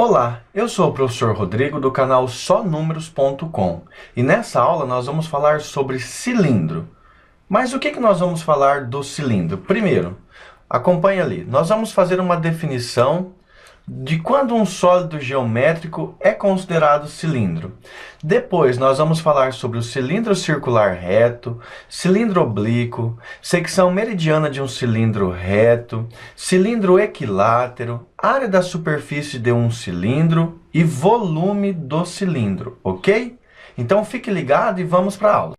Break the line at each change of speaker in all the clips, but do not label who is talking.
Olá, eu sou o professor Rodrigo do canal sonúmeros.com e nessa aula nós vamos falar sobre cilindro. Mas o que nós vamos falar do cilindro? Primeiro, acompanhe ali, nós vamos fazer uma definição de quando um sólido geométrico é considerado cilindro. Depois nós vamos falar sobre o cilindro circular reto, cilindro oblíquo, secção meridiana de um cilindro reto, cilindro equilátero, área da superfície de um cilindro e volume do cilindro, ok? Então fique ligado e vamos para a aula.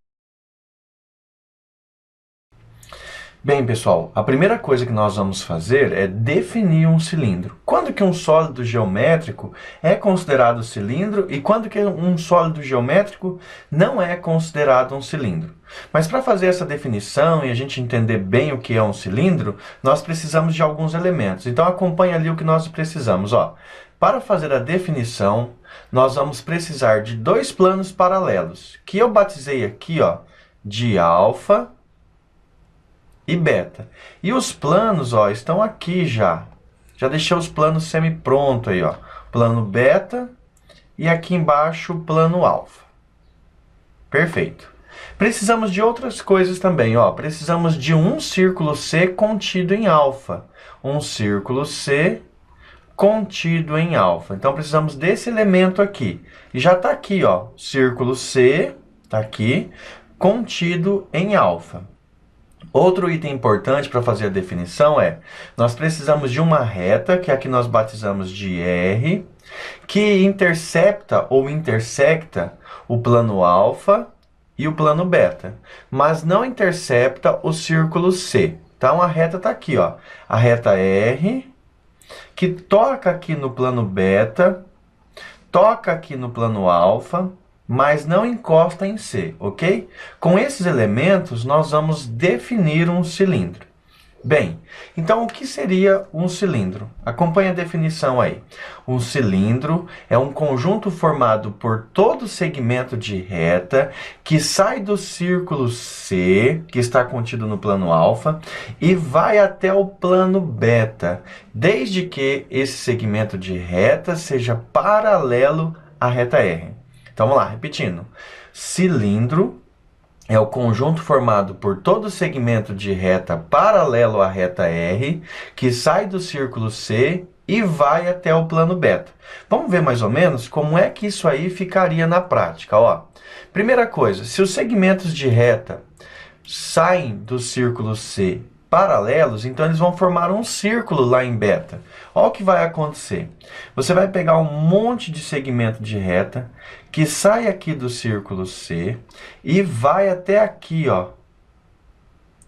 Bem, pessoal, a primeira coisa que nós vamos fazer é definir um cilindro. Quando que um sólido geométrico é considerado cilindro e quando que um sólido geométrico não é considerado um cilindro. Mas para fazer essa definição e a gente entender bem o que é um cilindro, nós precisamos de alguns elementos. Então acompanhe ali o que nós precisamos. Para fazer a definição, nós vamos precisar de dois planos paralelos, que eu batizei aqui de alfa e beta. E os planos, estão aqui já. Já deixei os planos semi-pronto aí, Plano beta e aqui embaixo o plano alfa. Perfeito. Precisamos de outras coisas também, Precisamos de um círculo C contido em alfa. Um círculo C contido em alfa. Então precisamos desse elemento aqui. E já está aqui, círculo C, está aqui, contido em alfa. Outro item importante para fazer a definição nós precisamos de uma reta, que aqui nós batizamos de R, que intercepta ou intersecta o plano alfa e o plano beta, mas não intercepta o círculo C. Então a reta está aqui, a reta R, que toca aqui no plano beta, toca aqui no plano alfa, mas não encosta em C, ok? Com esses elementos, nós vamos definir um cilindro. Bem, então o que seria um cilindro? Acompanhe a definição aí. Um cilindro é um conjunto formado por todo segmento de reta que sai do círculo C, que está contido no plano alfa, e vai até o plano beta, desde que esse segmento de reta seja paralelo à reta R. Então, vamos lá, repetindo. Cilindro é o conjunto formado por todo segmento de reta paralelo à reta R, que sai do círculo C e vai até o plano beta. Vamos ver mais ou menos como é que isso aí ficaria na prática. Primeira coisa, se os segmentos de reta saem do círculo C paralelos, então eles vão formar um círculo lá em beta. Olha o que vai acontecer. Você vai pegar um monte de segmento de reta que sai aqui do círculo C e vai até aqui,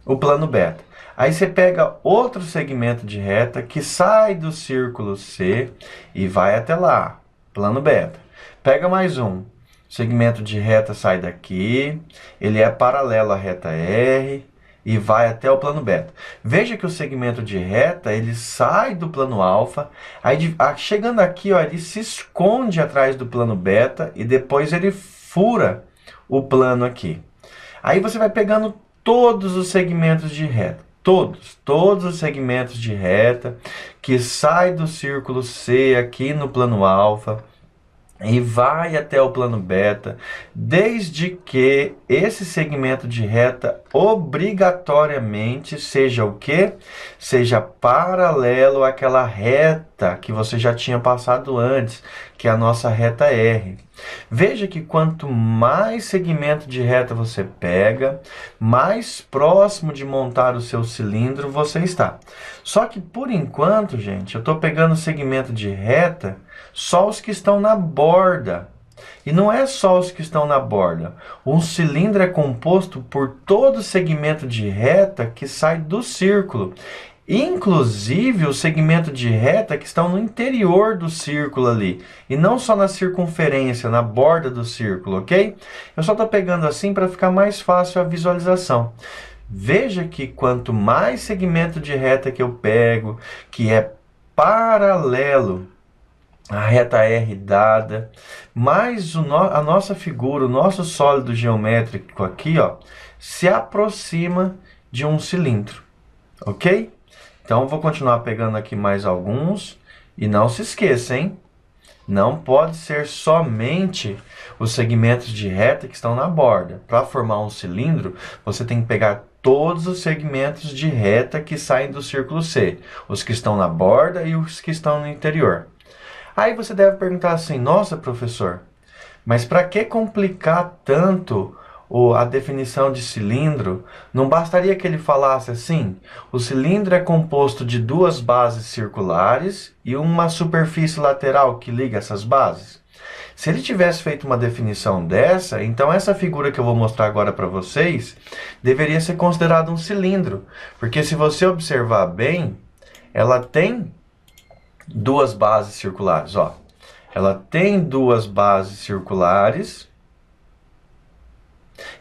o plano beta. Aí você pega outro segmento de reta que sai do círculo C e vai até lá, plano beta. Pega mais um. Segmento de reta sai daqui, ele é paralelo à reta R e vai até o plano beta. Veja que o segmento de reta, ele sai do plano alfa, aí chegando aqui, ele se esconde atrás do plano beta e depois ele fura o plano aqui. Aí você vai pegando todos os segmentos de reta, todos os segmentos de reta que sai do círculo C aqui no plano alfa, e vai até o plano beta, desde que esse segmento de reta obrigatoriamente seja o quê? Seja paralelo àquela reta que você já tinha passado antes, que é a nossa reta R. Veja que quanto mais segmento de reta você pega, mais próximo de montar o seu cilindro você está. Só que por enquanto, gente, eu estou pegando segmento de reta só os que estão na borda. E não é só os que estão na borda. Um cilindro é composto por todo segmento de reta que sai do círculo. Inclusive o segmento de reta que estão no interior do círculo ali. E não só na circunferência, na borda do círculo, ok? Eu só estou pegando assim para ficar mais fácil a visualização. Veja que quanto mais segmento de reta que eu pego, que é paralelo a reta R dada, mais a nossa figura, o nosso sólido geométrico aqui, se aproxima de um cilindro, ok? Então, vou continuar pegando aqui mais alguns, e não se esqueça, hein? Não pode ser somente os segmentos de reta que estão na borda. Para formar um cilindro, você tem que pegar todos os segmentos de reta que saem do círculo C, os que estão na borda e os que estão no interior. Aí você deve perguntar assim: nossa, professor, mas para que complicar tanto a definição de cilindro? Não bastaria que ele falasse assim: o cilindro é composto de duas bases circulares e uma superfície lateral que liga essas bases? Se ele tivesse feito uma definição dessa, então essa figura que eu vou mostrar agora para vocês deveria ser considerada um cilindro, porque se você observar bem, ela tem duas bases circulares, ó. Ela tem duas bases circulares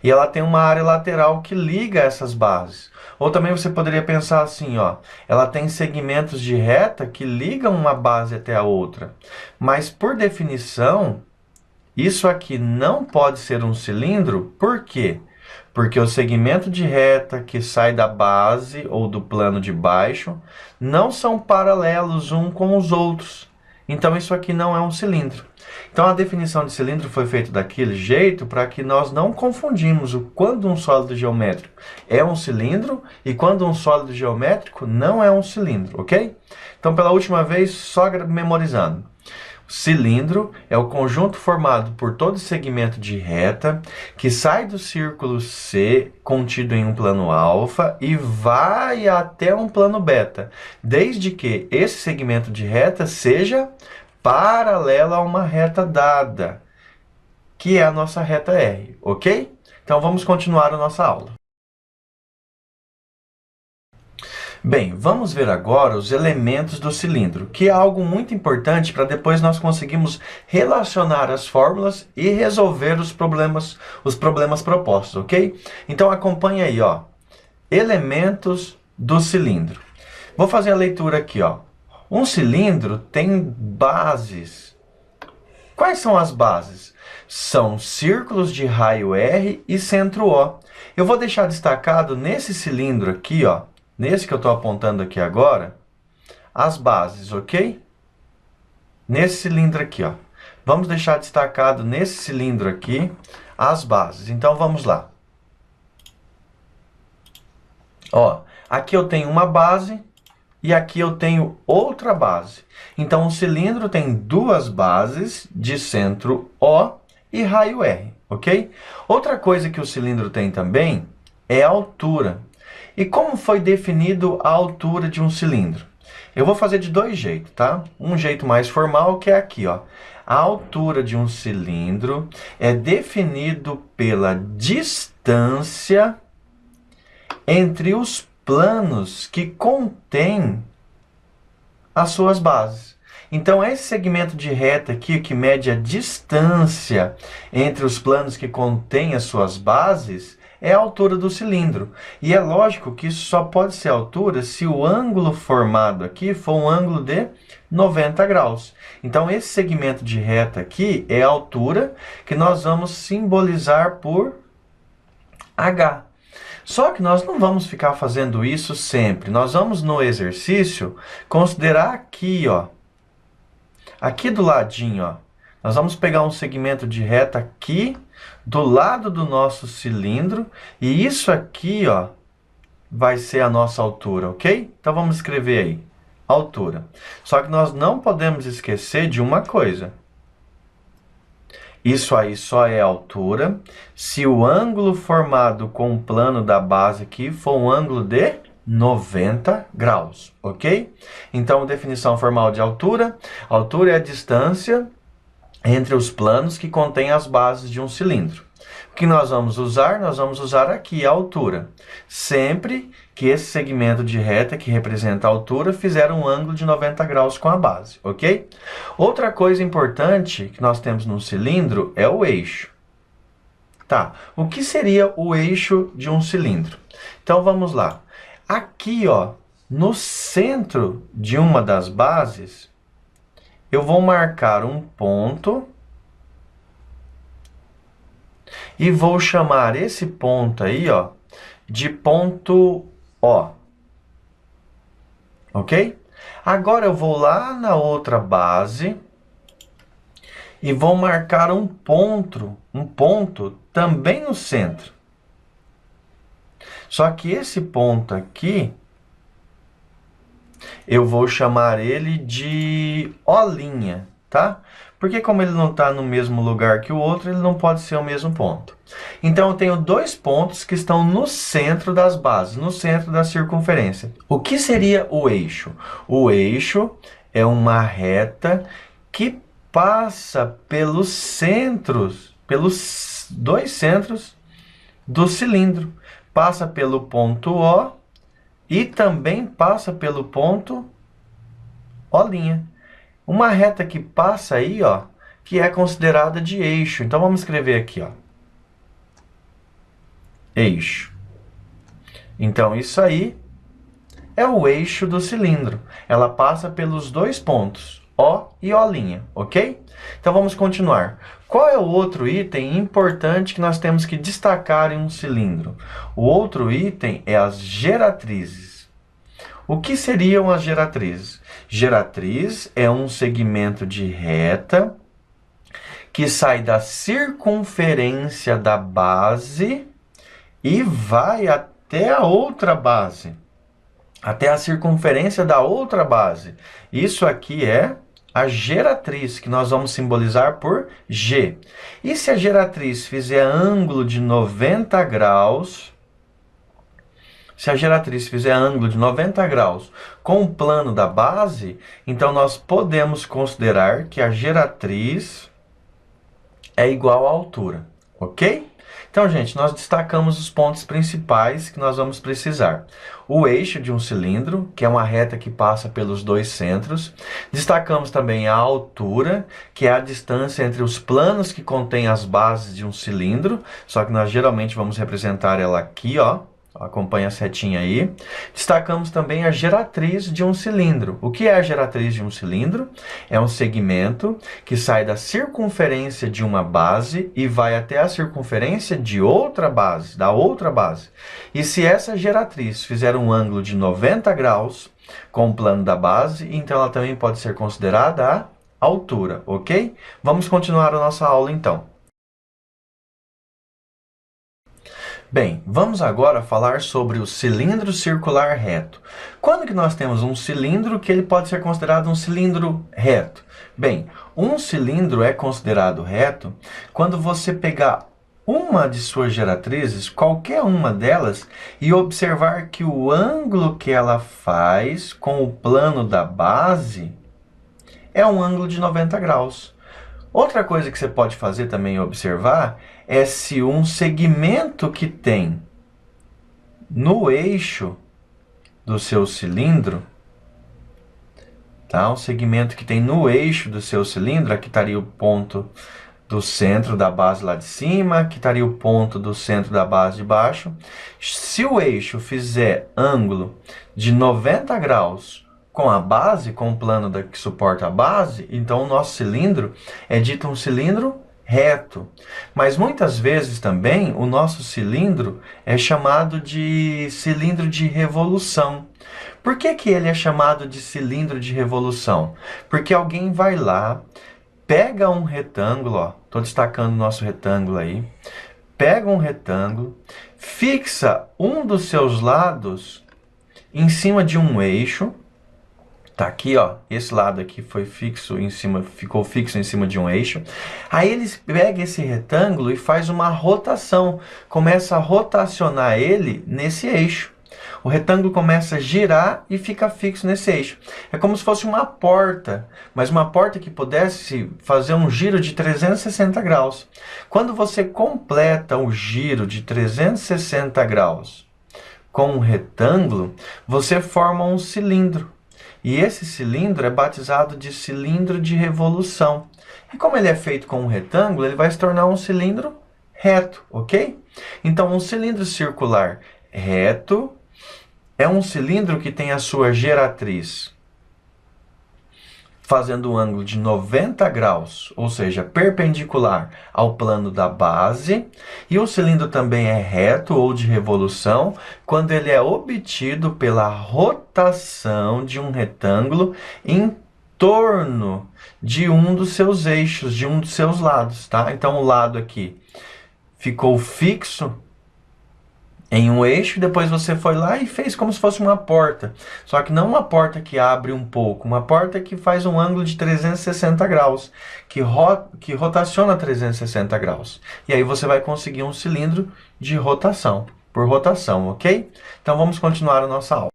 e ela tem uma área lateral que liga essas bases. Ou também você poderia pensar assim, ó, ela tem segmentos de reta que ligam uma base até a outra. Mas por definição, isso aqui não pode ser um cilindro. Por quê? Porque o segmento de reta que sai da base ou do plano de baixo não são paralelos um com os outros. Então isso aqui não é um cilindro. Então a definição de cilindro foi feita daquele jeito para que nós não confundimos o quando um sólido geométrico é um cilindro e quando um sólido geométrico não é um cilindro, ok? Então pela última vez, só memorizando. Cilindro é o conjunto formado por todo segmento de reta que sai do círculo C contido em um plano alfa e vai até um plano beta, desde que esse segmento de reta seja paralelo a uma reta dada, que é a nossa reta R, ok? Então vamos continuar a nossa aula. Bem, vamos ver agora os elementos do cilindro, que é algo muito importante para depois nós conseguirmos relacionar as fórmulas e resolver os problemas propostos, ok? Então acompanhe aí, ó. Elementos do cilindro. Vou fazer a leitura aqui, ó. Um cilindro tem bases. Quais são as bases? São círculos de raio R e centro O. Eu vou deixar destacado nesse cilindro aqui, ó, nesse que eu estou apontando aqui agora, as bases, ok? Nesse cilindro aqui, ó. Vamos deixar destacado nesse cilindro aqui as bases. Então, vamos lá. Ó, aqui eu tenho uma base e aqui eu tenho outra base. Então, o cilindro tem duas bases de centro O e raio R, ok? Outra coisa que o cilindro tem também é a altura. E como foi definido a altura de um cilindro? Eu vou fazer de dois jeitos, tá? Um jeito mais formal, que é aqui, ó. A altura de um cilindro é definido pela distância entre os planos que contêm as suas bases. Então, esse segmento de reta aqui, que mede a distância entre os planos que contêm as suas bases, é a altura do cilindro. E é lógico que isso só pode ser altura se o ângulo formado aqui for um ângulo de 90 graus. Então, esse segmento de reta aqui é a altura que nós vamos simbolizar por H. Só que nós não vamos ficar fazendo isso sempre. Nós vamos, no exercício, considerar aqui, ó. Aqui do ladinho, ó. Nós vamos pegar um segmento de reta aqui, do lado do nosso cilindro, e isso aqui, ó, vai ser a nossa altura, ok? Então vamos escrever aí, altura. Só que nós não podemos esquecer de uma coisa. Isso aí só é altura se o ângulo formado com o plano da base aqui for um ângulo de 90 graus, ok? Então, definição formal de altura. Altura é a distância entre os planos que contêm as bases de um cilindro. O que nós vamos usar? Nós vamos usar aqui a altura. Sempre que esse segmento de reta que representa a altura fizer um ângulo de 90 graus com a base, ok? Outra coisa importante que nós temos no cilindro é o eixo. Tá, o que seria o eixo de um cilindro? Então, vamos lá. Aqui, ó, no centro de uma das bases, eu vou marcar um ponto e vou chamar esse ponto aí, ó, de ponto O. Ok? Agora eu vou lá na outra base e vou marcar um ponto também no centro. Só que esse ponto aqui, eu vou chamar ele de O', tá? Porque como ele não está no mesmo lugar que o outro, ele não pode ser o mesmo ponto. Então, eu tenho dois pontos que estão no centro das bases, no centro da circunferência. O que seria o eixo? O eixo é uma reta que passa pelos dois centros do cilindro. Passa pelo ponto O e também passa pelo ponto O'. Uma reta que passa aí, ó, que é considerada de eixo. Então, vamos escrever aqui, ó. Eixo. Então, isso aí é o eixo do cilindro. Ela passa pelos dois pontos, O e O', ok? Então, vamos continuar. Qual é o outro item importante que nós temos que destacar em um cilindro? O outro item é as geratrizes. O que seriam as geratrizes? Geratriz é um segmento de reta que sai da circunferência da base e vai até a outra base, até a circunferência da outra base. Isso aqui é a geratriz, que nós vamos simbolizar por G. E se a geratriz fizer ângulo de 90 graus... Se a geratriz fizer ângulo de 90 graus com o plano da base, então nós podemos considerar que a geratriz é igual à altura, ok? Então, gente, nós destacamos os pontos principais que nós vamos precisar. O eixo de um cilindro, que é uma reta que passa pelos dois centros. Destacamos também a altura, que é a distância entre os planos que contêm as bases de um cilindro, só que nós geralmente vamos representar ela aqui, ó. Acompanha a setinha aí. Destacamos também a geratriz de um cilindro. O que é a geratriz de um cilindro? É um segmento que sai da circunferência de uma base e vai até a circunferência de outra base, da outra base. E se essa geratriz fizer um ângulo de 90 graus com o plano da base, então ela também pode ser considerada a altura, ok? Vamos continuar a nossa aula então. Bem, vamos agora falar sobre o cilindro circular reto. Quando que nós temos um cilindro que ele pode ser considerado um cilindro reto? Bem, um cilindro é considerado reto quando você pegar uma de suas geratrizes, qualquer uma delas, e observar que o ângulo que ela faz com o plano da base é um ângulo de 90 graus. Outra coisa que você pode fazer também observar é se um segmento que tem no eixo do seu cilindro, tá? Um segmento que tem no eixo do seu cilindro, aqui estaria o ponto do centro da base lá de cima, aqui estaria o ponto do centro da base de baixo. Se o eixo fizer ângulo de 90 graus com a base, com o plano que suporta a base, então o nosso cilindro é dito um cilindro reto. Mas muitas vezes também o nosso cilindro é chamado de cilindro de revolução. Por que que ele é chamado de cilindro de revolução? Porque alguém vai lá, pega um retângulo, ó, estou destacando o nosso retângulo aí, pega um retângulo, fixa um dos seus lados em cima de um eixo. Tá aqui, ó, esse lado aqui foi fixo em cima, ficou fixo em cima de um eixo. Aí eles pegam esse retângulo e faz uma rotação, começa a rotacionar ele nesse eixo. O retângulo começa a girar e fica fixo nesse eixo. É como se fosse uma porta, mas uma porta que pudesse fazer um giro de 360 graus. Quando você completa o giro de 360 graus com um retângulo, você forma um cilindro. E esse cilindro é batizado de cilindro de revolução. E como ele é feito com um retângulo, ele vai se tornar um cilindro reto, ok? Então, um cilindro circular reto é um cilindro que tem a sua geratriz fazendo um ângulo de 90 graus, ou seja, perpendicular ao plano da base. E o cilindro também é reto ou de revolução quando ele é obtido pela rotação de um retângulo em torno de um dos seus eixos, de um dos seus lados, tá? Então, o lado aqui ficou fixo em um eixo, e depois você foi lá e fez como se fosse uma porta. Só que não uma porta que abre um pouco, uma porta que faz um ângulo de 360 graus, que rotaciona 360 graus. E aí você vai conseguir um cilindro de rotação, por rotação, ok? Então vamos continuar a nossa aula.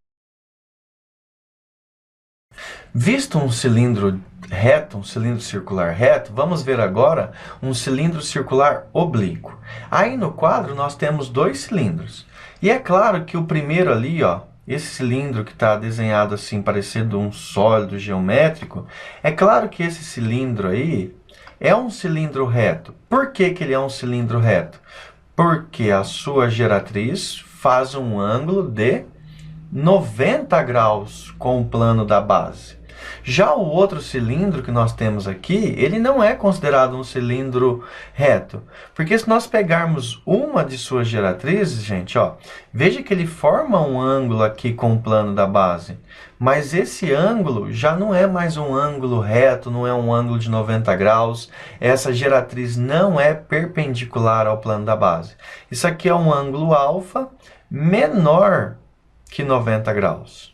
Visto um cilindro reto, um cilindro circular reto, vamos ver agora um cilindro circular oblíquo. Aí no quadro nós temos dois cilindros. E é claro que o primeiro ali, ó, esse cilindro que está desenhado assim, parecendo um sólido geométrico, é claro que esse cilindro aí é um cilindro reto. Por que que ele é um cilindro reto? Porque a sua geratriz faz um ângulo de 90 graus com o plano da base. Já o outro cilindro que nós temos aqui, ele não é considerado um cilindro reto. Porque se nós pegarmos uma de suas geratrizes, gente, ó, veja que ele forma um ângulo aqui com o plano da base. Mas esse ângulo já não é mais um ângulo reto, não é um ângulo de 90 graus. Essa geratriz não é perpendicular ao plano da base. Isso aqui é um ângulo alfa menor que 90 graus.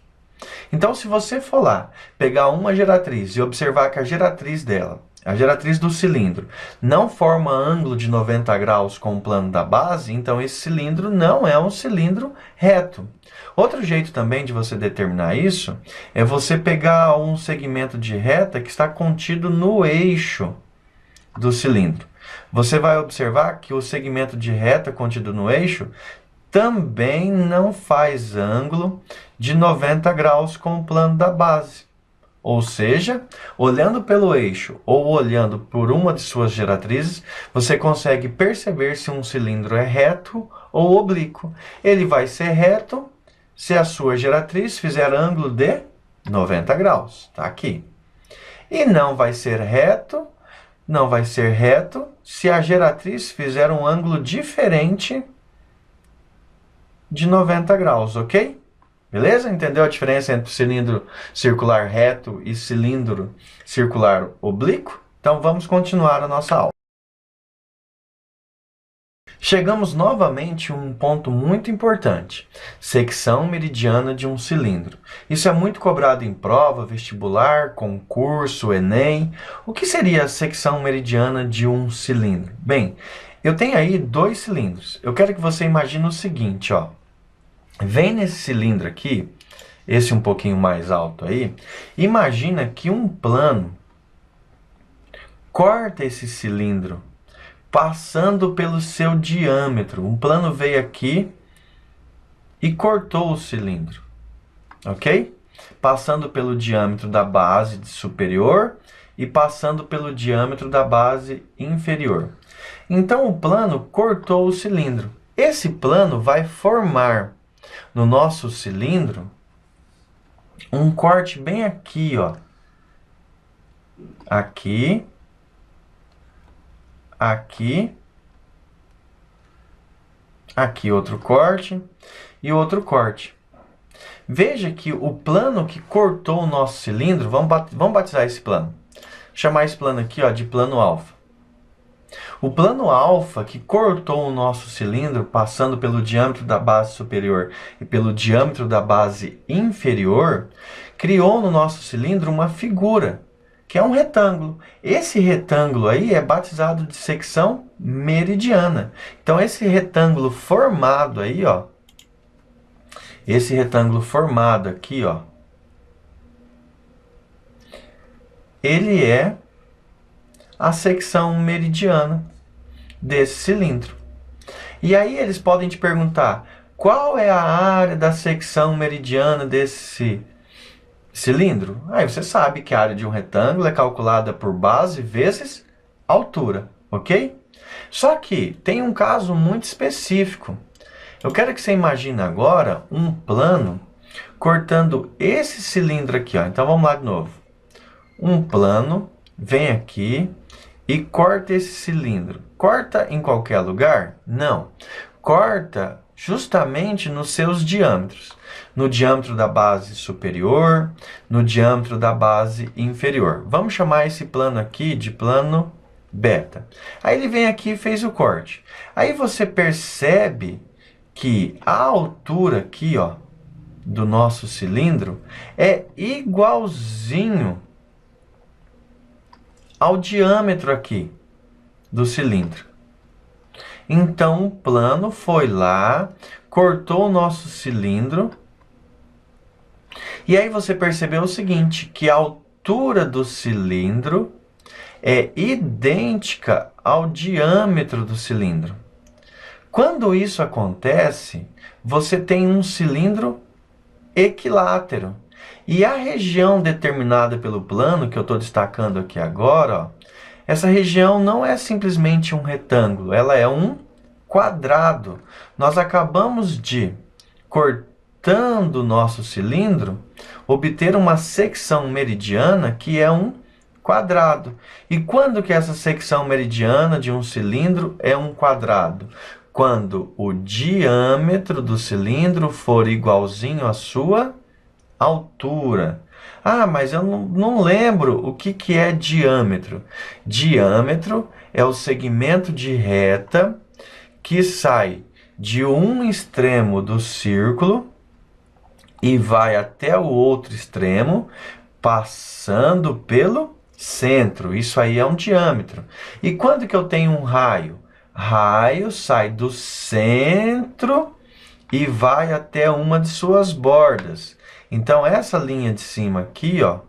Então, se você for lá, pegar uma geratriz e observar que a geratriz dela, a geratriz do cilindro, não forma ângulo de 90 graus com o plano da base, então esse cilindro não é um cilindro reto. Outro jeito também de você determinar isso é você pegar um segmento de reta que está contido no eixo do cilindro. Você vai observar que o segmento de reta contido no eixo também não faz ângulo de 90 graus com o plano da base. Ou seja, olhando pelo eixo ou olhando por uma de suas geratrizes, você consegue perceber se um cilindro é reto ou oblíquo. Ele vai ser reto se a sua geratriz fizer ângulo de 90 graus. Tá aqui. E não vai ser reto se a geratriz fizer um ângulo diferente de 90 graus, ok? Beleza? Entendeu a diferença entre cilindro circular reto e cilindro circular oblíquo? Então vamos continuar a nossa aula. Chegamos novamente a um ponto muito importante, secção meridiana de um cilindro. Isso é muito cobrado em prova, vestibular, concurso, Enem. O que seria a secção meridiana de um cilindro? Bem, eu tenho aí dois cilindros. Eu quero que você imagine o seguinte, ó. Vem nesse cilindro aqui, esse um pouquinho mais alto aí, imagina que um plano corta esse cilindro passando pelo seu diâmetro. Um plano veio aqui e cortou o cilindro, ok? Passando pelo diâmetro da base superior e passando pelo diâmetro da base inferior. Então o plano cortou o cilindro. Esse plano vai formar no nosso cilindro um corte bem aqui, ó. Aqui, aqui, aqui outro corte e outro corte. Veja que o plano que cortou o nosso cilindro, vamos batizar esse plano. Chamar esse plano aqui, ó, de plano alfa. O plano alfa que cortou o nosso cilindro passando pelo diâmetro da base superior e pelo diâmetro da base inferior, criou no nosso cilindro uma figura, que é um retângulo. Esse retângulo aí é batizado de secção meridiana. Então esse retângulo formado aí, ó, esse retângulo formado aqui, ó, ele é a secção meridiana desse cilindro. E aí eles podem te perguntar, qual é a área da secção meridiana desse cilindro? Aí você sabe que a área de um retângulo é calculada por base vezes altura, ok? Só que tem um caso muito específico. Eu quero que você imagine agora um plano cortando esse cilindro aqui, ó. Então vamos lá de novo. Um plano vem aqui e corta esse cilindro. Corta em qualquer lugar? Não. Corta justamente nos seus diâmetros. No diâmetro da base superior, no diâmetro da base inferior. Vamos chamar esse plano aqui de plano beta. Aí ele vem aqui e fez o corte. Aí você percebe que a altura aqui, ó, do nosso cilindro é igualzinho ao diâmetro aqui do cilindro. Então, o plano foi lá, cortou o nosso cilindro. E aí você percebeu o seguinte, que a altura do cilindro é idêntica ao diâmetro do cilindro. Quando isso acontece, você tem um cilindro equilátero. E a região determinada pelo plano, que eu estou destacando aqui agora, ó, essa região não é simplesmente um retângulo, ela é um quadrado. Nós acabamos de, cortando o nosso cilindro, obter uma secção meridiana que é um quadrado. E quando que essa secção meridiana de um cilindro é um quadrado? Quando o diâmetro do cilindro for igualzinho à sua altura. Ah, mas eu não lembro o que é diâmetro. Diâmetro é o segmento de reta que sai de um extremo do círculo e vai até o outro extremo, passando pelo centro. Isso aí é um diâmetro. E quando que eu tenho um raio? Raio sai do centro e vai até uma de suas bordas. Então, essa linha de cima aqui, ó,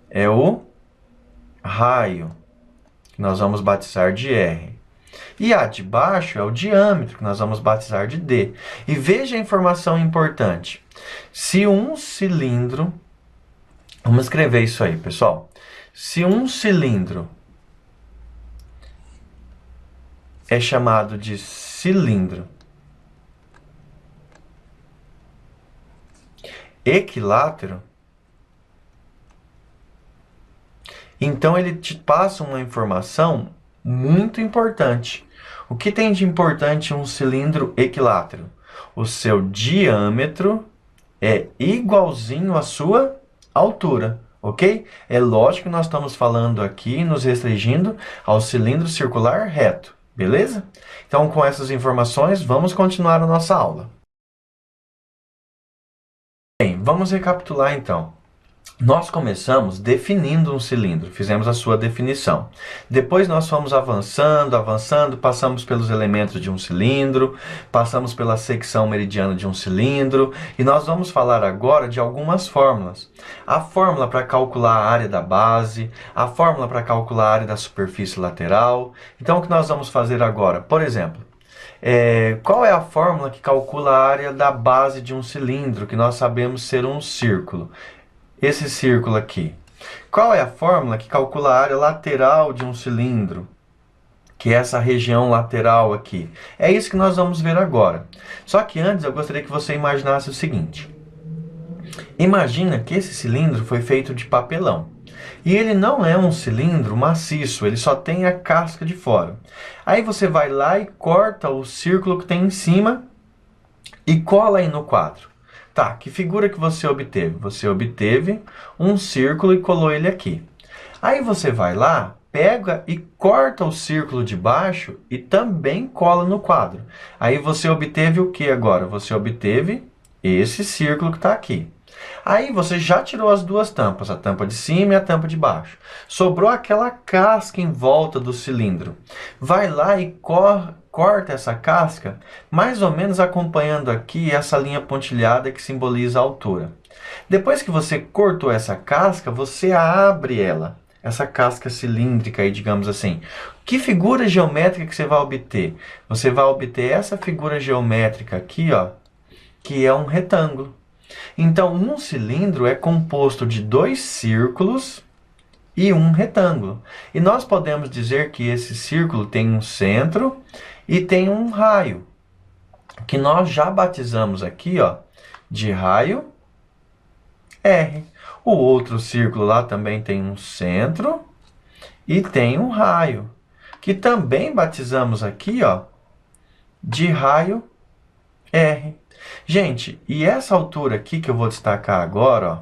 é o raio, que nós vamos batizar de R. E a de baixo é o diâmetro, que nós vamos batizar de D. E veja a informação importante. Se um cilindro... Vamos escrever isso aí, pessoal. Se um cilindro é chamado de cilindro equilátero, então ele te passa uma informação muito importante. O que tem de importante em um cilindro equilátero? O seu diâmetro é igualzinho à sua altura, ok? É lógico que nós estamos falando aqui, nos restringindo ao cilindro circular reto, beleza? Então, com essas informações, vamos continuar a nossa aula. Bem, vamos recapitular então. Nós começamos definindo um cilindro, fizemos a sua definição. Depois nós fomos avançando, passamos pelos elementos de um cilindro, passamos pela secção meridiana de um cilindro, e nós vamos falar agora de algumas fórmulas. A fórmula para calcular a área da base, a fórmula para calcular a área da superfície lateral. Então, o que nós vamos fazer agora? Por exemplo, qual é a fórmula que calcula a área da base de um cilindro, que nós sabemos ser um círculo? Esse círculo aqui. Qual é a fórmula que calcula a área lateral de um cilindro? Que é essa região lateral aqui. É isso que nós vamos ver agora. Só que antes eu gostaria que você imaginasse o seguinte. Imagina que esse cilindro foi feito de papelão. E ele não é um cilindro maciço, ele só tem a casca de fora. Aí você vai lá e corta o círculo que tem em cima e cola aí no quadro. Tá, que figura que você obteve? Você obteve um círculo e colou ele aqui. Aí você vai lá, pega e corta o círculo de baixo e também cola no quadro. Aí você obteve o que agora? Você obteve esse círculo que está aqui. Aí você já tirou as duas tampas, a tampa de cima e a tampa de baixo. Sobrou aquela casca em volta do cilindro. Vai lá e corta essa casca, mais ou menos acompanhando aqui essa linha pontilhada que simboliza a altura. Depois que você cortou essa casca, você abre ela, essa casca cilíndrica aí, digamos assim. Que figura geométrica que você vai obter? Você vai obter essa figura geométrica aqui, ó, que é um retângulo. Então, um cilindro é composto de dois círculos e um retângulo. E nós podemos dizer que esse círculo tem um centro e tem um raio, que nós já batizamos aqui, ó, de raio R. O outro círculo lá também tem um centro e tem um raio, que também batizamos aqui, ó, de raio R. Gente, e essa altura aqui que eu vou destacar agora, ó,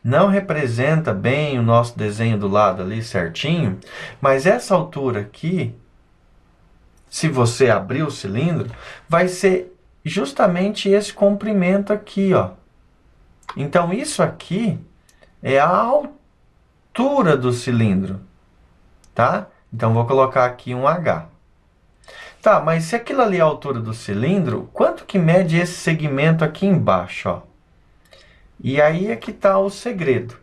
não representa bem o nosso desenho do lado ali certinho, mas essa altura aqui, se você abrir o cilindro, vai ser justamente esse comprimento aqui, ó. Então, isso aqui é a altura do cilindro, tá? Então, vou colocar aqui um H. Tá, mas se aquilo ali é a altura do cilindro, quanto que mede esse segmento aqui embaixo, ó? E aí é que está o segredo.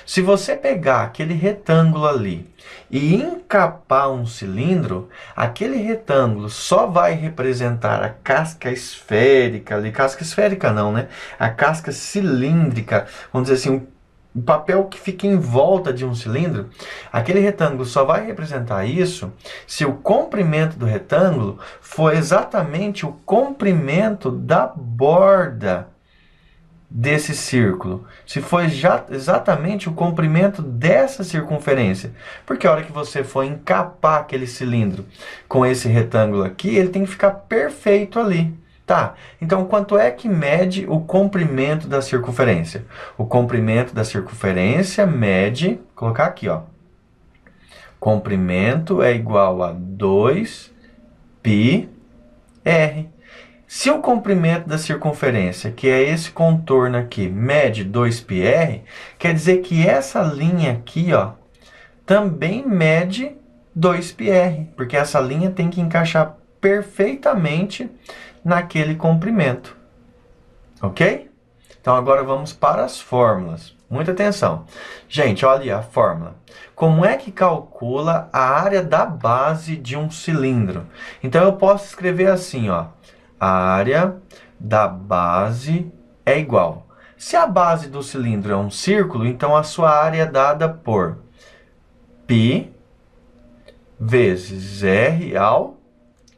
Se você pegar aquele retângulo ali e encapar um cilindro, aquele retângulo só vai representar a casca esférica ali, casca esférica não, né? A casca cilíndrica, vamos dizer assim, o papel que fica em volta de um cilindro, aquele retângulo só vai representar isso se o comprimento do retângulo for exatamente o comprimento da borda desse círculo, se for exatamente o comprimento dessa circunferência. Porque a hora que você for encapar aquele cilindro com esse retângulo aqui, ele tem que ficar perfeito ali. Tá, então quanto é que mede o comprimento da circunferência? O comprimento da circunferência mede, vou colocar aqui, ó. Comprimento é igual a 2πr. Se o comprimento da circunferência, que é esse contorno aqui, mede 2πr, quer dizer que essa linha aqui, ó, também mede 2πr, porque essa linha tem que encaixar perfeitamente naquele comprimento. Ok? Então, agora vamos para as fórmulas. Muita atenção. Gente, olha ali a fórmula. Como é que calcula a área da base de um cilindro? Então, eu posso escrever assim, ó. A área da base é igual. Se a base do cilindro é um círculo, então a sua área é dada por π vezes r ao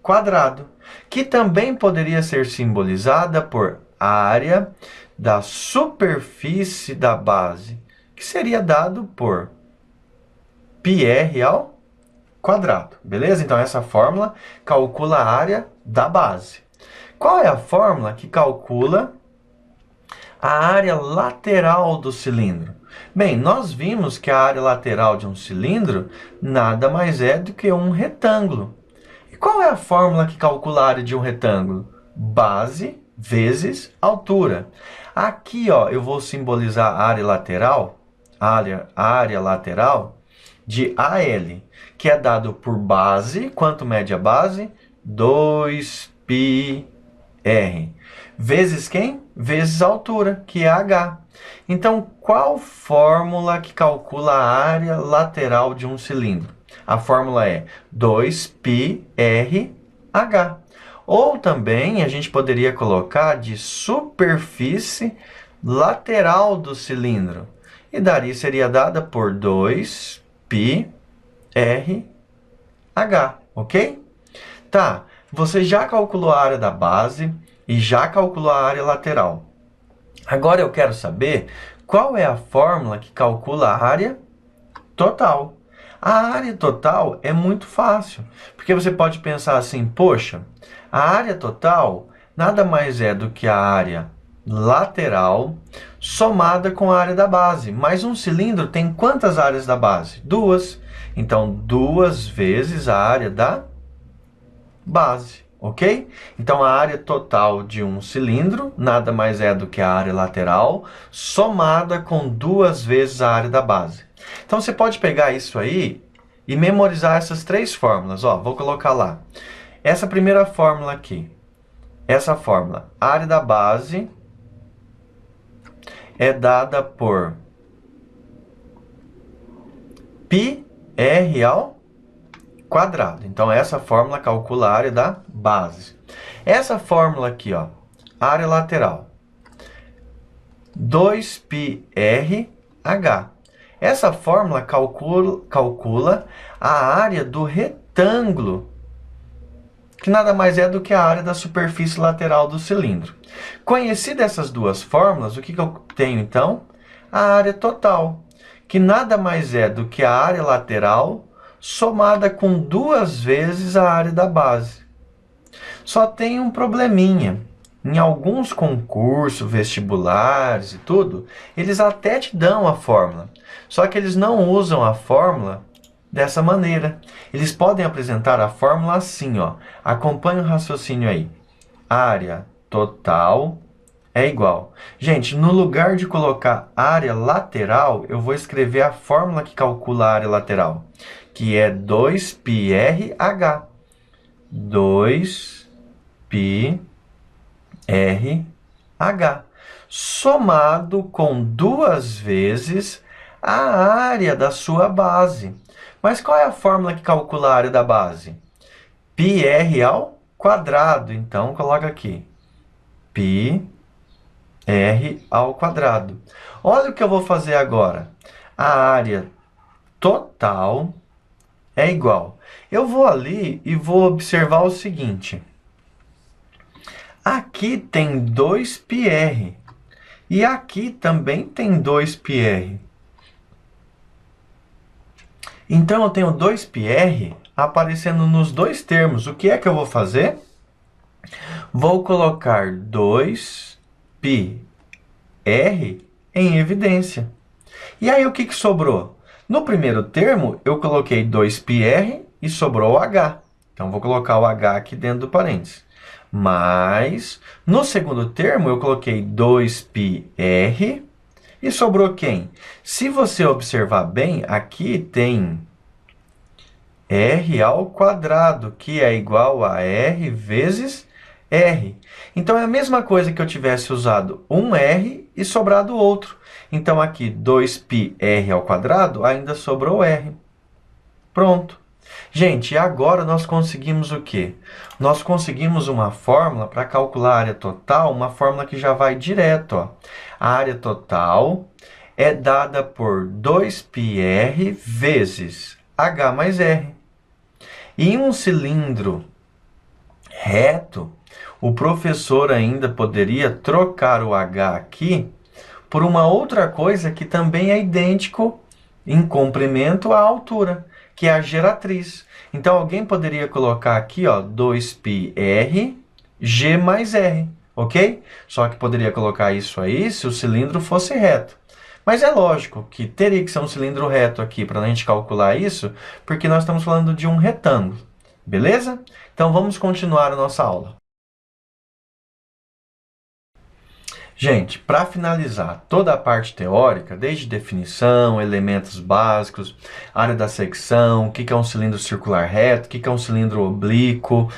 quadrado, que também poderia ser simbolizada por área da superfície da base, que seria dado por πr ao quadrado. Beleza? Então, essa fórmula calcula a área da base. Qual é a fórmula que calcula a área lateral do cilindro? Bem, nós vimos que a área lateral de um cilindro nada mais é do que um retângulo. E qual é a fórmula que calcula a área de um retângulo? Base vezes altura. Aqui, ó, eu vou simbolizar a área lateral, a área lateral de AL, que é dado por base. Quanto mede a base? 2πr. Vezes quem? Vezes a altura, que é H. Então, qual fórmula que calcula a área lateral de um cilindro? A fórmula é 2πrh. Ou também a gente poderia colocar de superfície lateral do cilindro. E daí seria dada por 2πrh. Ok? Tá. Você já calculou a área da base e já calculou a área lateral. Agora eu quero saber qual é a fórmula que calcula a área total. A área total é muito fácil, porque você pode pensar assim, poxa, a área total nada mais é do que a área lateral somada com a área da base. Mas um cilindro tem quantas áreas da base? 2. Então, 2 vezes a área da base, ok? Então, a área total de um cilindro nada mais é do que a área lateral somada com 2 vezes a área da base. Então, você pode pegar isso aí e memorizar essas 3 fórmulas. Ó, vou colocar lá. Essa primeira fórmula aqui, essa fórmula, a área da base é dada por πr ao quadrado. Então, essa fórmula calcula a área da base. Essa fórmula aqui, ó, área lateral, 2πrh. Essa fórmula calcula a área do retângulo, que nada mais é do que a área da superfície lateral do cilindro. Conhecidas essas duas fórmulas, o que eu tenho, então? A área total, que nada mais é do que a área lateral somada com 2 vezes a área da base. Só tem um probleminha. em alguns concursos, vestibulares e tudo, eles até te dão a fórmula. Só que eles não usam a fórmula dessa maneira. Eles podem apresentar a fórmula assim, ó. Acompanhe o raciocínio aí. Área total é igual. Gente, no lugar de colocar área lateral, eu vou escrever a fórmula que calcula a área lateral, que é 2πrh. 2πrh somado com 2 vezes a área da sua base. Mas qual é a fórmula que calcula a área da base? πr ao quadrado. Então, coloca aqui. πr ao quadrado. Olha o que eu vou fazer agora. A área total é igual. Eu vou ali e vou observar o seguinte. Aqui tem 2πr. E aqui também tem 2πr. Então, eu tenho 2πr aparecendo nos dois termos. O que é que eu vou fazer? Vou colocar 2πr em evidência. E aí, o que sobrou? No primeiro termo, eu coloquei 2πr e sobrou o h. Então, vou colocar o h aqui dentro do parênteses. Mas, no segundo termo, eu coloquei 2πr e sobrou quem? Se você observar bem, aqui tem r ao quadrado, que é igual a r vezes r. Então, é a mesma coisa que eu tivesse usado um r e sobrado outro. Então, aqui, 2πr ao quadrado, ainda sobrou r. Pronto. Gente, agora nós conseguimos o quê? Nós conseguimos uma fórmula para calcular a área total, uma fórmula que já vai direto. Ó. A área total é dada por 2πr vezes h mais r. E em um cilindro reto, o professor ainda poderia trocar o h aqui por uma outra coisa que também é idêntico em comprimento à altura, que é a geratriz. Então, alguém poderia colocar aqui, ó, 2πr, g mais r, ok? Só que poderia colocar isso aí se o cilindro fosse reto. Mas é lógico que teria que ser um cilindro reto aqui para a gente calcular isso, porque nós estamos falando de um retângulo, beleza? Então, vamos continuar a nossa aula. Gente, para finalizar toda a parte teórica, desde definição, elementos básicos, área da secção, o que é um cilindro circular reto, o que é um cilindro oblíquo,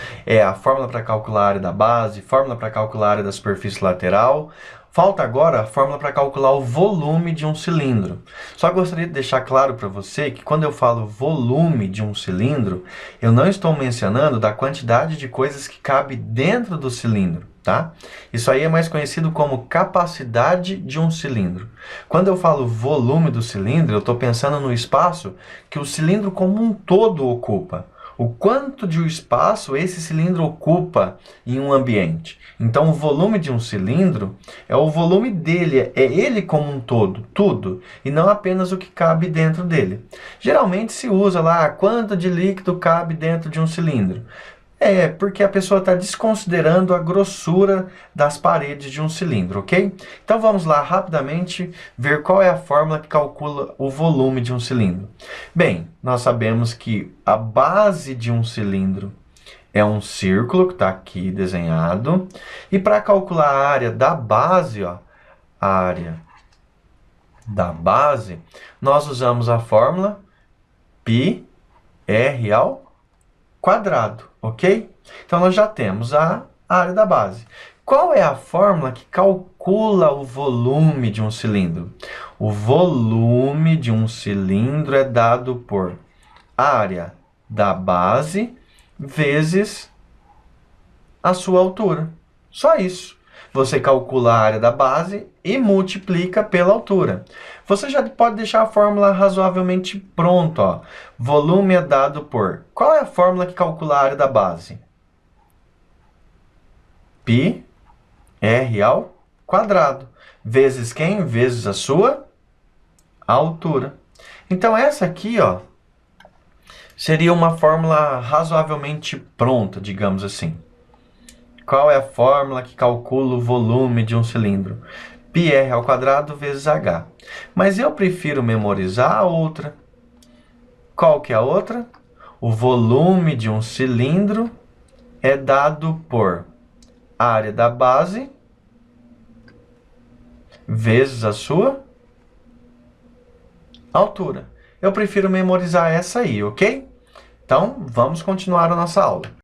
a fórmula para calcular a área da base, fórmula para calcular a área da superfície lateral. Falta agora a fórmula para calcular o volume de um cilindro. Só gostaria de deixar claro para você que quando eu falo volume de um cilindro, eu não estou mencionando da quantidade de coisas que cabe dentro do cilindro. Tá? Isso aí é mais conhecido como capacidade de um cilindro. Quando eu falo volume do cilindro, eu estou pensando no espaço que o cilindro como um todo ocupa. O quanto de espaço esse cilindro ocupa em um ambiente. Então, o volume de um cilindro é o volume dele, é ele como um todo, tudo, e não apenas o que cabe dentro dele. Geralmente se usa lá quanto de líquido cabe dentro de um cilindro. É porque a pessoa está desconsiderando a grossura das paredes de um cilindro, ok? Então vamos lá rapidamente ver qual é a fórmula que calcula o volume de um cilindro. Bem, nós sabemos que a base de um cilindro é um círculo que está aqui desenhado. E para calcular a área da base, ó, a área da base, nós usamos a fórmula πr ao quadrado, ok? Então, nós já temos a área da base. Qual é a fórmula que calcula o volume de um cilindro? O volume de um cilindro é dado por área da base vezes a sua altura. Só isso. Você calcula a área da base e multiplica pela altura. Você já pode deixar a fórmula razoavelmente pronta. Ó. Volume é dado por... Qual é a fórmula que calcula a área da base? πr ao quadrado. Vezes quem? Vezes a sua altura. Então, essa aqui, ó, seria uma fórmula razoavelmente pronta, digamos assim. Qual é a fórmula que calcula o volume de um cilindro? πr² vezes h. Mas eu prefiro memorizar a outra. Qual que é a outra? O volume de um cilindro é dado por área da base vezes a sua altura. Eu prefiro memorizar essa aí, ok? Então, vamos continuar a nossa aula.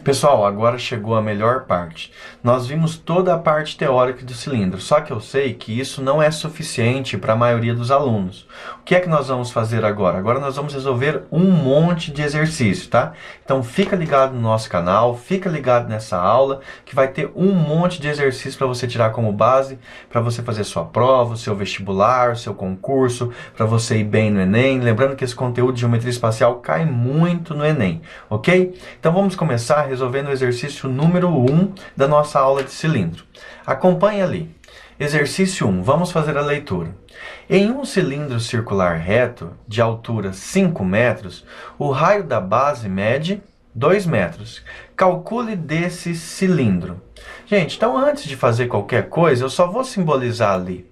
Pessoal, agora chegou a melhor parte. Nós vimos toda a parte teórica do cilindro, só que eu sei que isso não é suficiente para a maioria dos alunos. O que é que nós vamos fazer agora? Agora nós vamos resolver um monte de exercício, tá? Então fica ligado no nosso canal, fica ligado nessa aula, que vai ter um monte de exercício para você tirar como base, para você fazer sua prova, o seu vestibular, o seu concurso, para você ir bem no Enem. Lembrando que esse conteúdo de geometria espacial cai muito no Enem, ok? Então vamos começar resolvendo o exercício número 1 da nossa aula de cilindro. Acompanhe ali. Exercício 1. Vamos fazer a leitura. Em um cilindro circular reto, de altura 5 metros, o raio da base mede 2 metros. Calcule desse cilindro. Gente, então antes de fazer qualquer coisa, eu só vou simbolizar ali.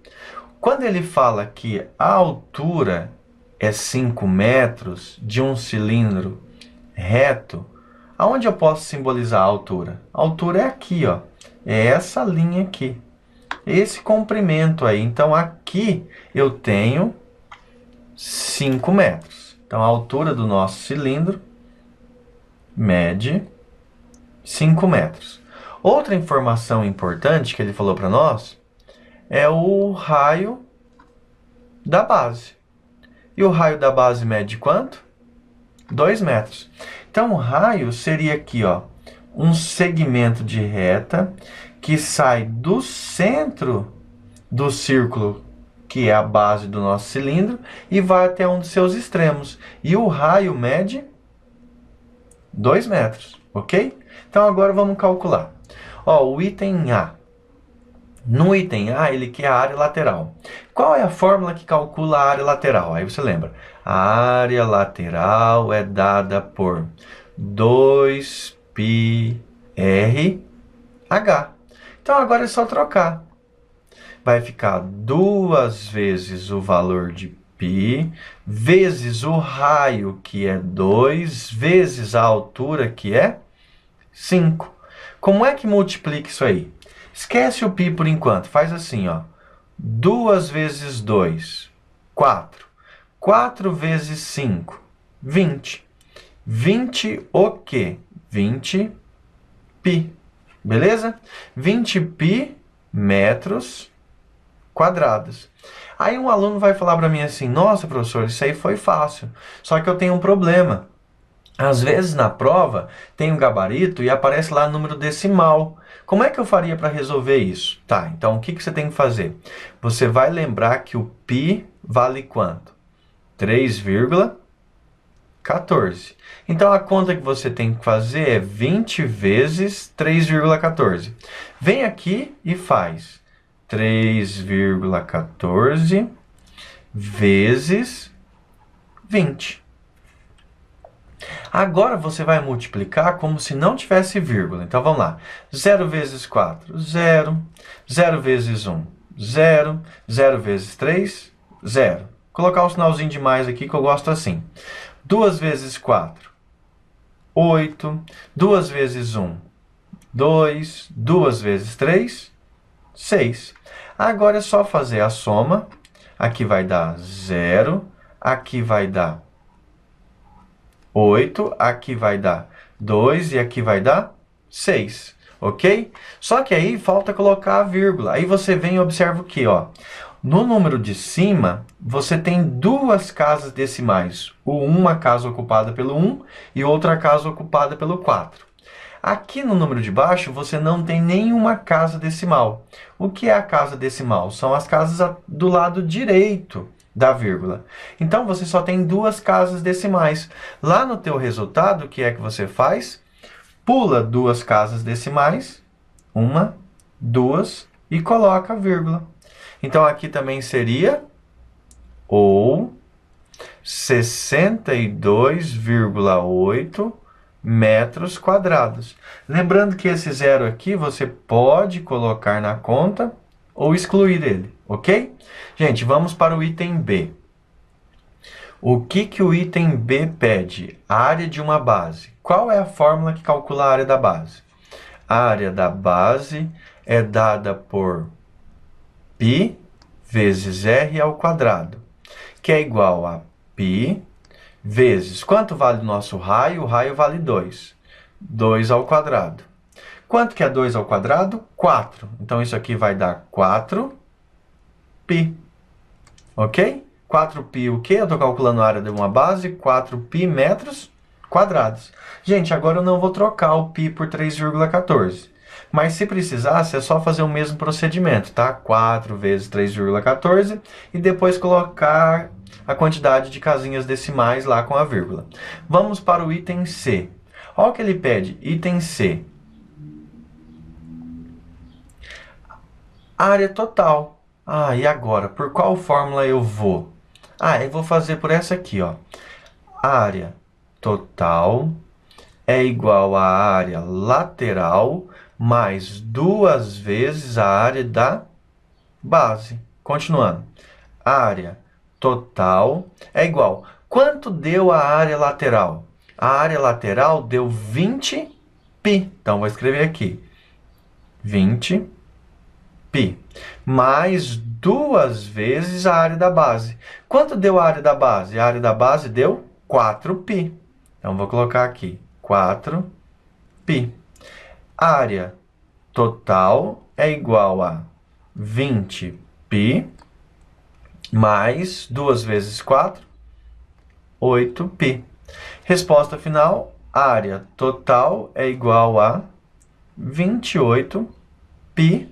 Quando ele fala que a altura é 5 metros de um cilindro reto, aonde eu posso simbolizar a altura? A altura é aqui, ó. É essa linha aqui. Esse comprimento aí. Então, aqui eu tenho 5 metros. Então, a altura do nosso cilindro mede 5 metros. Outra informação importante que ele falou para nós é o raio da base. E o raio da base mede quanto? 2 metros. Então, o raio seria aqui, ó, um segmento de reta que sai do centro do círculo, que é a base do nosso cilindro, e vai até um dos seus extremos. E o raio mede 2 metros, ok? Então, agora vamos calcular. Ó, o item A. No item A, ele quer a área lateral. Qual é a fórmula que calcula a área lateral? Aí você lembra. A área lateral é dada por 2πrh. Então, agora é só trocar. Vai ficar 2 vezes o valor de π, vezes o raio, que é 2, vezes a altura, que é 5. Como é que multiplica isso aí? Esquece o π por enquanto. Faz assim, ó. 2 vezes 2, 4. 4 vezes 5, 20. 20 o quê? 20 π. Beleza? 20 π metros quadrados. Aí um aluno vai falar para mim assim, nossa, professor, isso aí foi fácil. Só que eu tenho um problema. Às vezes na prova tem um gabarito e aparece lá número decimal. Como é que eu faria para resolver isso? Tá, então o que você tem que fazer? Você vai lembrar que o π vale quanto? 3,14. Então a conta que você tem que fazer é 20 vezes 3,14. Vem aqui e faz 3,14 vezes 20. Agora você vai multiplicar como se não tivesse vírgula. Então vamos lá. 0 vezes 4, 0. 0 vezes 1, 0. 0 vezes 3, 0. Vou colocar um sinalzinho de mais aqui que eu gosto assim. 2 vezes 4, 8. 2 vezes 1, 2. 2 vezes 3, 6. Agora é só fazer a soma. Aqui vai dar 0. Aqui vai dar 8, aqui vai dar 2 e aqui vai dar 6, ok? Só que aí falta colocar a vírgula. Aí você vem e observa o que, ó. No número de cima, você tem duas casas decimais. Uma casa ocupada pelo 1 e outra casa ocupada pelo 4. Aqui no número de baixo, você não tem nenhuma casa decimal. O que é a casa decimal? São as casas do lado direito da vírgula. Então, você só tem duas casas decimais. Lá no teu resultado, o que é que você faz? Pula duas casas decimais, 1, 2, e coloca a vírgula. Então, aqui também seria ou 62,8 metros quadrados. Lembrando que esse zero aqui você pode colocar na conta ou excluir ele, ok? Gente, vamos para o item B. O que o item B pede? A área de uma base. Qual é a fórmula que calcula a área da base? A área da base é dada por π vezes r ao quadrado, que é igual a π vezes... Quanto vale o nosso raio? O raio vale 2. 2 ao quadrado. Quanto que é 2 ao quadrado? 4. Então, isso aqui vai dar 4π. Ok? 4π o quê? Eu estou calculando a área de uma base. 4π metros quadrados. Gente, agora eu não vou trocar o π por 3,14. Mas se precisasse, é só fazer o mesmo procedimento, tá? 4 vezes 3,14 e depois colocar a quantidade de casinhas decimais lá com a vírgula. Vamos para o item C. Olha o que ele pede. Item C. Área total. Ah, e agora? Por qual fórmula eu vou? Ah, eu vou fazer por essa aqui, ó. Área total é igual à área lateral mais 2 vezes a área da base. Continuando. Área total é igual. Quanto deu a área lateral? A área lateral deu 20π. Então, vou escrever aqui. 20π. Mais 2 vezes a área da base. Quanto deu a área da base? A área da base deu 4π. Então, vou colocar aqui. 4π. Área total é igual a 20π mais 2 vezes 4, 8π. Resposta final, área total é igual a 28π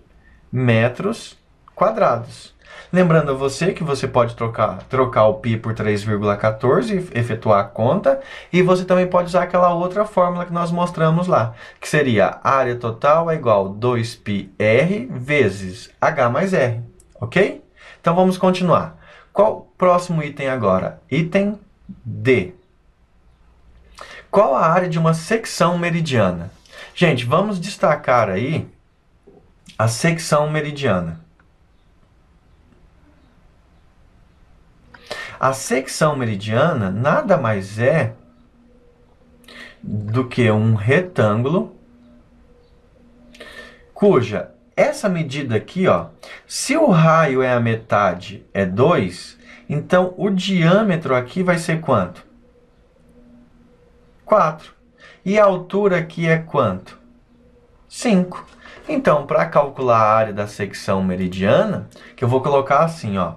metros quadrados. Lembrando a você que você pode trocar o π por 3,14 e efetuar a conta. E você também pode usar aquela outra fórmula que nós mostramos lá, que seria a área total é igual a 2πr vezes h mais r. Ok? Então vamos continuar. Qual o próximo item agora? Item D. Qual a área de uma secção meridiana? Gente, vamos destacar aí a secção meridiana. A secção meridiana nada mais é do que um retângulo cuja essa medida aqui, ó, se o raio é a metade, é 2, então o diâmetro aqui vai ser quanto? 4. E a altura aqui é quanto? 5. Então, para calcular a área da secção meridiana, que eu vou colocar assim, ó,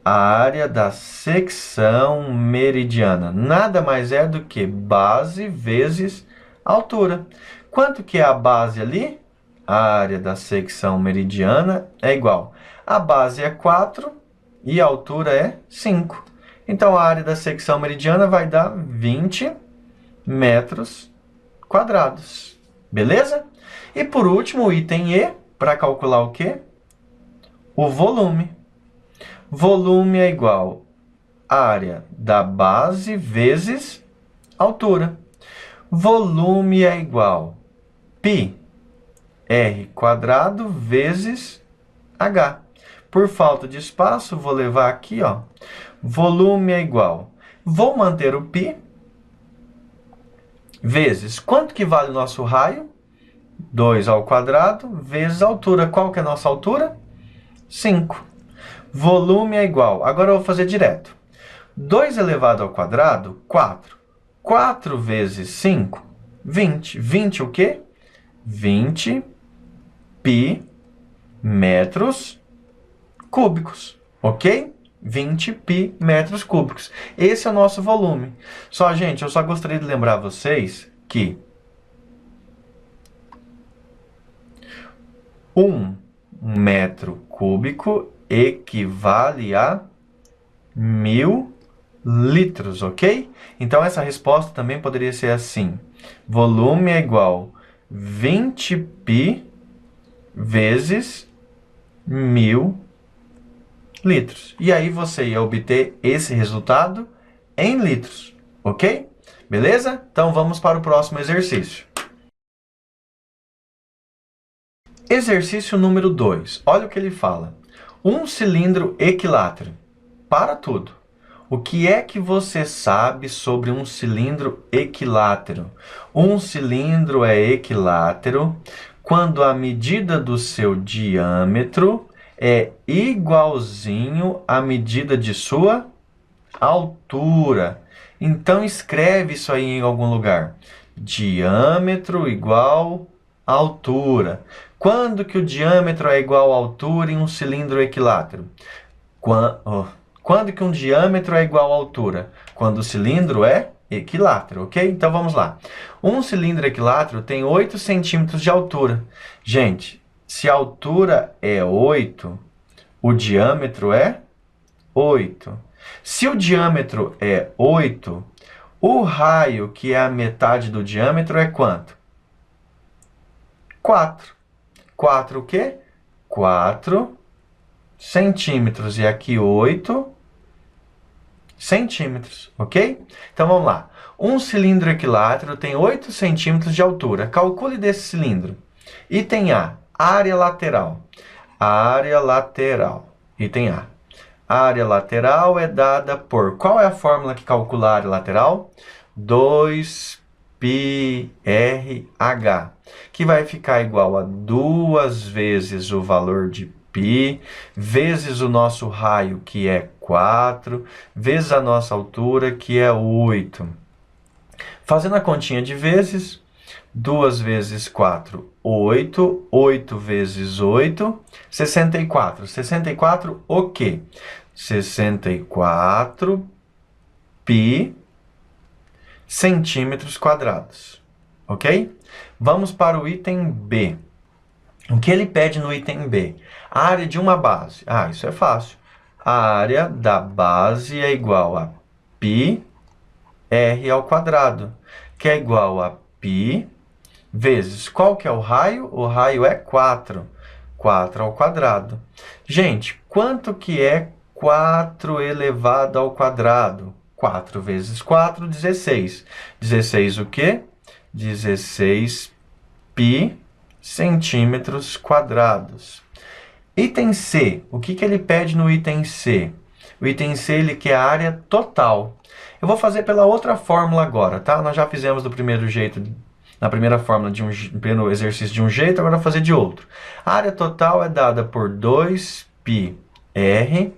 a área da secção meridiana nada mais é do que base vezes altura. Quanto que é a base ali? A área da secção meridiana é igual. A base é 4 e a altura é 5. Então, a área da secção meridiana vai dar 20 metros quadrados. Beleza? E por último, o item E, para calcular o quê? O volume. Volume é igual à área da base vezes altura. Volume é igual a π r quadrado vezes h. Por falta de espaço, vou levar aqui, ó. Volume é igual. Vou manter o π vezes. Quanto que vale o nosso raio? 2 ao quadrado vezes a altura. Qual que é a nossa altura? 5. Volume é igual. Agora eu vou fazer direto. 2 elevado ao quadrado, 4. 4 vezes 5, 20. 20 o quê? 20 π metros cúbicos. Ok? 20 π metros cúbicos. Esse é o nosso volume. Só, gente, eu só gostaria de lembrar vocês que 1 metro cúbico equivale a 1000 litros, ok? Então, essa resposta também poderia ser assim. Volume é igual a 20 π vezes 1000 litros. E aí você ia obter esse resultado em litros, ok? Beleza? Então vamos para o próximo exercício. Exercício número 2. Olha o que ele fala. Um cilindro equilátero. Para tudo. O que é que você sabe sobre um cilindro equilátero? Um cilindro é equilátero quando a medida do seu diâmetro é igualzinho à medida de sua altura. Então escreve isso aí em algum lugar. Diâmetro igual altura. Quando que o diâmetro é igual à altura em um cilindro equilátero? Quando que um diâmetro é igual à altura? Quando o cilindro é equilátero, ok? Então vamos lá. Um cilindro equilátero tem 8 centímetros de altura. Gente, se a altura é 8, o diâmetro é 8. Se o diâmetro é 8, o raio, que é a metade do diâmetro, é quanto? 4. 4 o quê? 4 centímetros. E aqui 8 centímetros, ok? Então vamos lá. Um cilindro equilátero tem 8 centímetros de altura. Calcule desse cilindro. Item A, área lateral. Área lateral. Item A. A área lateral é dada por... Qual é a fórmula que calcula a área lateral? 2πrh, que vai ficar igual a 2 vezes o valor de π, vezes o nosso raio, que é 4, vezes a nossa altura, que é 8. Fazendo a continha de vezes, 2 vezes 4, 8. 8 vezes 8, 64. 64 o quê? 64 π centímetros quadrados, ok? Vamos para o item B. O que ele pede no item B? A área de uma base. Ah, isso é fácil. A área da base é igual a πr ao quadrado, que é igual a π vezes... Qual que é o raio? O raio é 4. 4 ao quadrado. Gente, quanto que é 4 elevado ao quadrado? 4 vezes 4, 16. 16 o quê? 16 π centímetros quadrados. Item C. O que ele pede no item C? O item C ele quer a área total. Eu vou fazer pela outra fórmula agora, tá? Nós já fizemos do primeiro jeito, na primeira fórmula, pelo exercício de um jeito, agora vou fazer de outro. A área total é dada por 2πr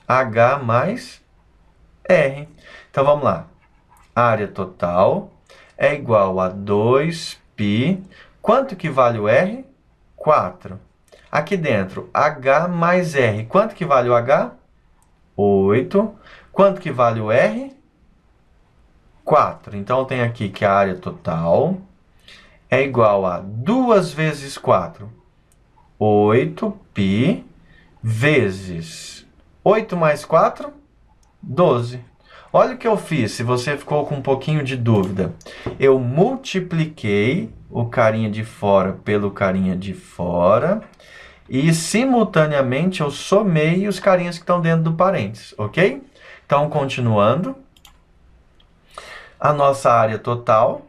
h mais r. Então vamos lá. A área total é igual a 2π. Quanto que vale o r? 4. Aqui dentro, h mais r. Quanto que vale o h? 8. Quanto que vale o r? 4. Então tem aqui que a área total é igual a 2 vezes 4. 8π vezes 8 mais 4, 12. Olha o que eu fiz, se você ficou com um pouquinho de dúvida. Eu multipliquei o carinha de fora pelo carinha de fora e, simultaneamente, eu somei os carinhas que estão dentro do parênteses, ok? Então, continuando, a nossa área total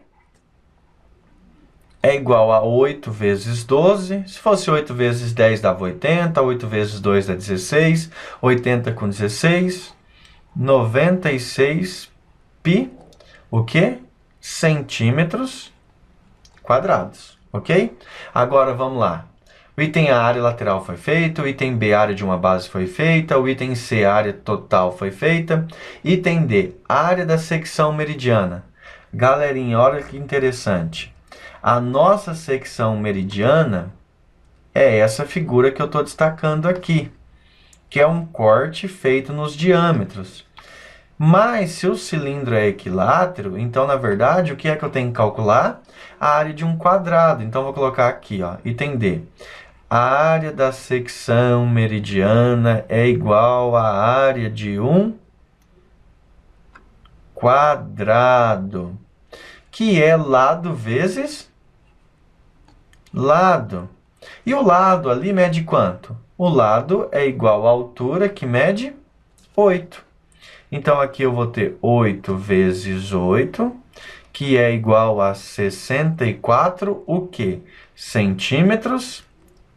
é igual a 8 vezes 12. Se fosse 8 vezes 10, dava 80. 8 vezes 2 dá 16. 80 com 16... 96 π, o quê? Centímetros quadrados, ok? Agora vamos lá. O item A, área lateral foi feito. O item B, área de uma base foi feita. O item C, área total foi feita. Item D, área da secção meridiana. Galerinha, olha que interessante. A nossa secção meridiana é essa figura que eu estou destacando aqui, que é um corte feito nos diâmetros. Mas se o cilindro é equilátero, então, na verdade, o que é que eu tenho que calcular? A área de um quadrado. Então, vou colocar aqui, ó, item D. A área da secção meridiana é igual à área de um quadrado, que é lado vezes lado. E o lado ali mede quanto? O lado é igual à altura, que mede 8. Então, aqui eu vou ter 8 vezes 8, que é igual a 64, o quê? Centímetros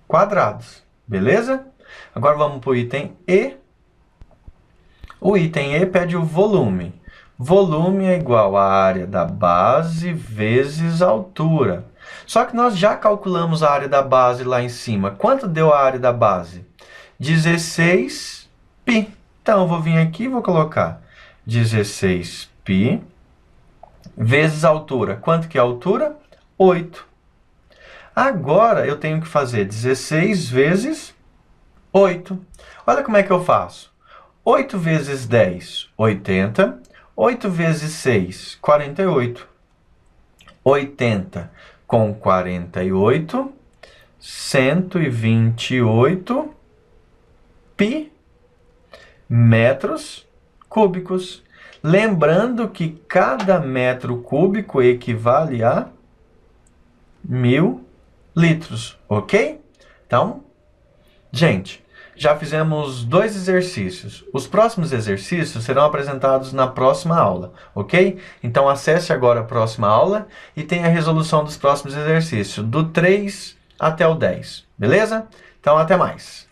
quadrados. Beleza? Agora vamos para o item E. O item E pede o volume. Volume é igual à área da base vezes a altura. Só que nós já calculamos a área da base lá em cima. Quanto deu a área da base? 16π. Então, eu vou vir aqui e vou colocar 16π vezes a altura. Quanto que é a altura? 8. Agora, eu tenho que fazer 16 vezes 8. Olha como é que eu faço. 8 vezes 10, 80. 8 vezes 6, 48. 80 com 48, 128 pi metros cúbicos. Lembrando que cada metro cúbico equivale a 1.000 litros, ok? Então, gente, já fizemos 2 exercícios. Os próximos exercícios serão apresentados na próxima aula, ok? Então, acesse agora a próxima aula e tenha a resolução dos próximos exercícios, do 3 até o 10, beleza? Então, até mais!